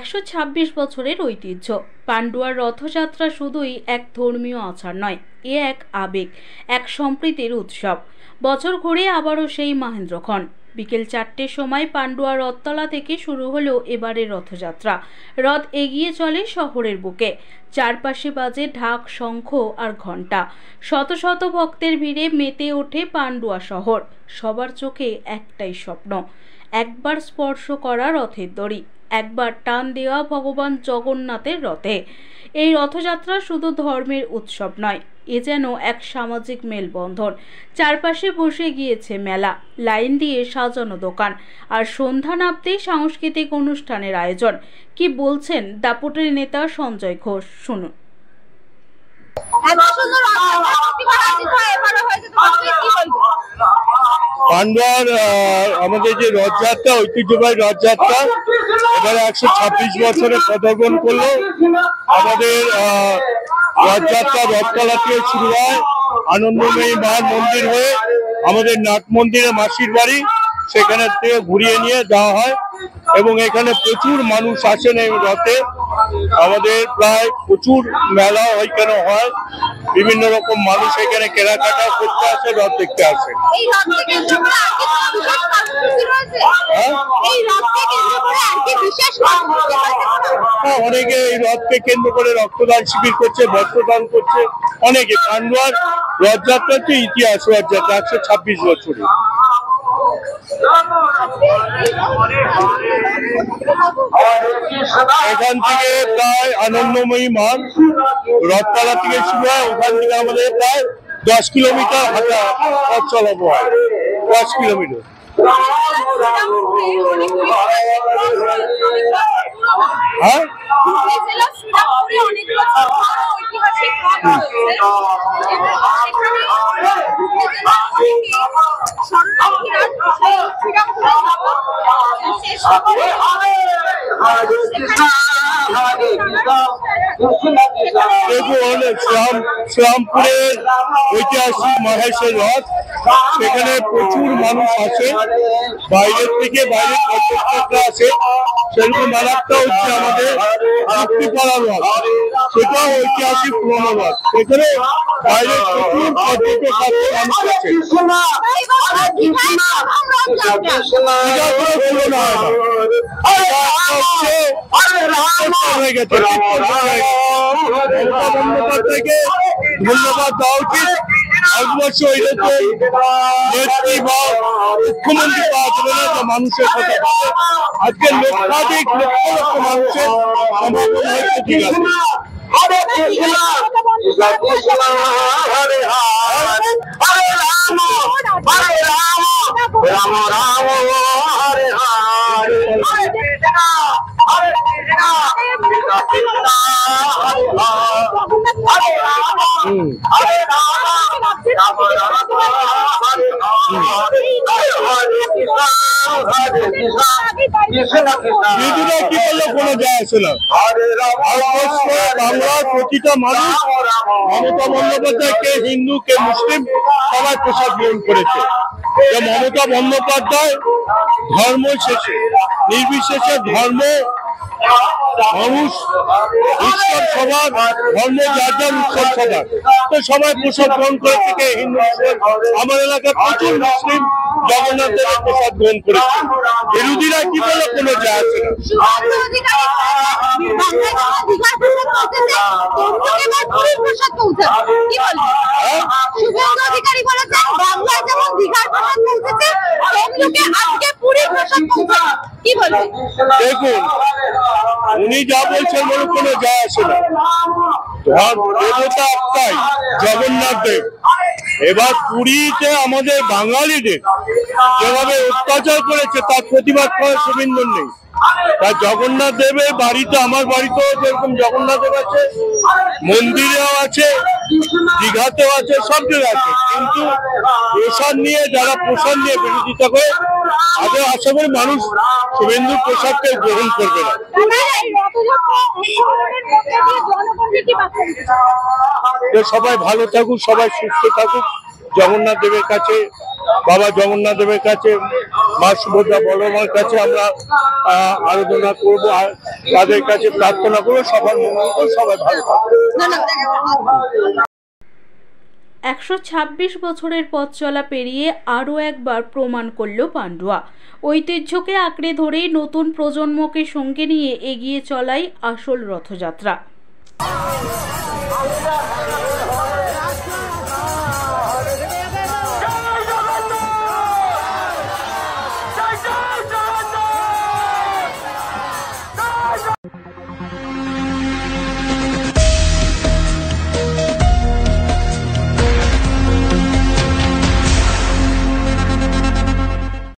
126 বছরের ঐতিহ্য। পান্ডুয়ার রথযাত্রা শুধুই এক ধর্মীয় আচার নয়, এ এক আবেগ, এক সম্প্রীতির উৎসব। বছর ঘুরে আবারও সেই মহেন্দ্রক্ষণ। বিকেল 4টের সময় পান্ডুয়া রথতলা থেকে শুরু হলো এবারের রথযাত্রা। রথ এগিয়ে চলে শহরের বুকে, চারপাশে বাজে ঢাক, শঙ্খ আর ঘণ্টা। শত শত ভক্তের ভিড়ে মেতে ওঠে পান্ডুয়া শহর। সবার চোখে একটাই স্বপ্ন, একবার স্পর্শ করা রথের দড়ি, একবার টান দেওয়া ভগবান জগন্নাথের রথে। এই রথযাত্রা শুধু ধর্মের উৎসব নয়, এ যেন এক সামাজিক মেলবন্ধন। চারপাশে বসে গিয়েছে মেলা, লাইন দিয়ে সাজানো দোকান, আর সন্ধ্যা নামতেই সাংস্কৃতিক অনুষ্ঠানের আয়োজন। কি বলছেন দাপুটের নেতা সঞ্জয় ঘোষ, শুনুন। পান্ডুয়ার আমাদের যে রথযাত্রা, ঐতিহ্যবাহী রথযাত্রা এবারে 126 বছরে পদার্পণ করলো। আমাদের রথযাত্রা রথতলা থেকে শুরু হয়, আনন্দময়ী মার মন্দির হয়ে আমাদের নাট মন্দিরে মাসির বাড়ি, সেখানে থেকে ঘুরিয়ে নিয়ে যাওয়া হয় এবং এখানে প্রচুর মানুষ আসেন এই রথে। আমাদের প্রায় প্রচুর মেলা ওইখানে হয়, বিভিন্ন রকম মানুষ এখানে কেনাকাটা করতে আসে, রথ দেখতে আসে। অনেকে এই রথকে কেন্দ্র করে রক্তদান শিবির করছে, বস্ত্রদান করছে অনেকে। পান্ডুয়ার রথযাত্রার তো ইতিহাস, রথযাত্রা 126 বছরে। এখান থেকে প্রায় আনন্দময়ী মার রথতলা থেকে শুরু হয়, ওখান থেকে আমাদের প্রায় 10 কিলোমিটার হাঁটা পথ চলাবো হয়, 10 কিলোমিটার। হ্যাঁ, শ্রীরামপুরের ঐতিহাসিক মহেশের রথ, সেখানে প্রচুর মানুষ আসে, বাইরের থেকে বাইরের পর্যটকরা আসে। সেরকম আরেকটা হচ্ছে আমাদের মুক্তিপাড়ার রথ, সেটাও ঐতিহাসিক পুরনো রথ, সেখানে বাইরের প্রচুর পর্যটক আসে, মানুষ আসে। ধন্যবাদ দেওয়া উচিত। ভারতবর্ষ এইরকম নেত্রী বা মুখ্যমন্ত্রী পাওয়া যাবে না যে মানুষের কথা বলে। আজকে লক্ষাধিক লক্ষ লক্ষ মানুষের সমাগম হয়েছে, ঠিক আছে। হরে কৃষ্ণ কৃষ্ণ হরে হরে, হরে রাম রাম রাম হরে হরে, হরে কৃষ্ণ হরে কৃষ্ণ কৃষ্ণ হরে হরে, হরে রাম হরে রাম রাম রাম হরে হরে, হরে কৃষ্ণ হরে কৃষ্ণ কৃষ্ণ কৃষ্ণ। বিরোধীরা কি বললো কোনো যায় আসে না। বাংলার প্রতিটা মানুষ মমতা বন্দ্যোপাধ্যায়কে, হিন্দু কে মুসলিম, সবাই প্রসাদ গ্রহণ করেছে। মমতা বন্দ্যোপাধ্যায় ধর্ম শেষে, নির্বিশেষে ধর্ম, মানুষ, ঈশ্বর সবার, ধর্ম যার যার উৎসব সবার, তো সবাই প্রসাদ গ্রহণ করে থেকে হিন্দু মুসলিম। আমার এলাকায় প্রচুর মুসলিম জগন্নাথ দেবের প্রসাদ গ্রহণ করেছে। বিরোধীরা কি বলে কোনো যায় আসে না। দেখুন, উনি যা বলছেন বলে কোনো যায় আসে না। দেবতা একটাই, জগন্নাথ দেব। এবার পুরীতে আমাদের বাঙালিদের যেভাবে অত্যাচার করেছে তার প্রতিবাদ করার সুবিন্দর নেই। তার জগন্নাথ দেবের বাড়িতে, আমার বাড়িতেও যেরকম জগন্নাথ দেব আছে, মন্দিরেও আছে, দীঘাতেও আছে, সব জায়গায় আছে। কিন্তু প্রসাদ নিয়ে, যারা প্রসাদ নিয়ে বিরোধিতা করে, আগে আশা করি মানুষ শুভেন্দুর প্রসাদকে গ্রহণ করবে না। সবাই ভালো থাকুক, সবাই সুস্থ থাকুক। জগন্নাথ দেবের কাছে, বাবা জগন্নাথ দেবের কাছে, মা সুভদ্রা বড়মার কাছে আমরা আরাধনা করবো। তাদের কাছে প্রার্থনা করবো সবার মঙ্গল করুন, সবাই ভালো থাকবে। 126 বছরের পথ চলা পেরিয়ে আরও একবার প্রমাণ করল পান্ডুয়া। ঐতিহ্যকে আঁকড়ে ধরেই নতুন প্রজন্মকে সঙ্গে নিয়ে এগিয়ে চলাই আসল রথযাত্রা।